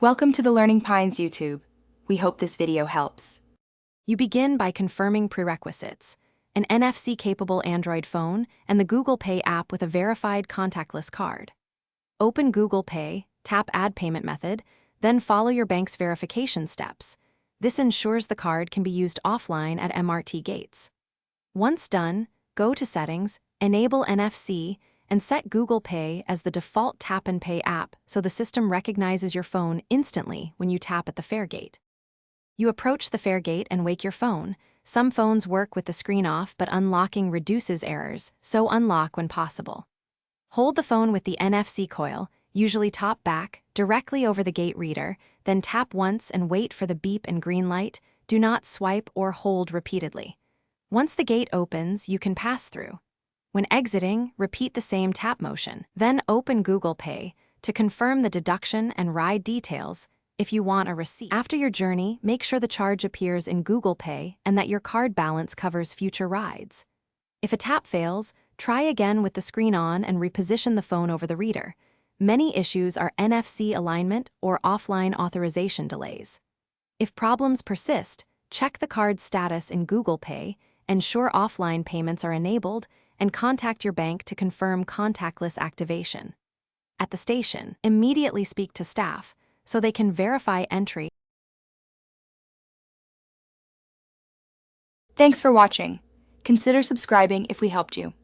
Welcome to the Learning Pines YouTube. We hope this video helps. You begin by confirming prerequisites: an NFC-capable Android phone and the Google Pay app with a verified contactless card. Open Google Pay, tap Add Payment Method, then follow your bank's verification steps. This ensures the card can be used offline at Mrt gates. Once done, go to Settings, enable NFC, and set Google Pay as the default tap and pay app so the system recognizes your phone instantly when you tap at the fare gate. You approach the fare gate and wake your phone. Some phones work with the screen off, but unlocking reduces errors, so unlock when possible. Hold the phone with the NFC coil, usually top back, directly over the gate reader, then tap once and wait for the beep and green light. Do not swipe or hold repeatedly. Once the gate opens, you can pass through. When exiting, repeat the same tap motion. Then open Google Pay to confirm the deduction and ride details if you want a receipt. After your journey, make sure the charge appears in Google Pay and that your card balance covers future rides. If a tap fails, try again with the screen on and reposition the phone over the reader. Many issues are NFC alignment or offline authorization delays. If problems persist, check the card's status in Google Pay, ensure offline payments are enabled, and contact your bank to confirm contactless activation. At the station, immediately speak to staff so they can verify entry. Thanks for watching. Consider subscribing if we helped you.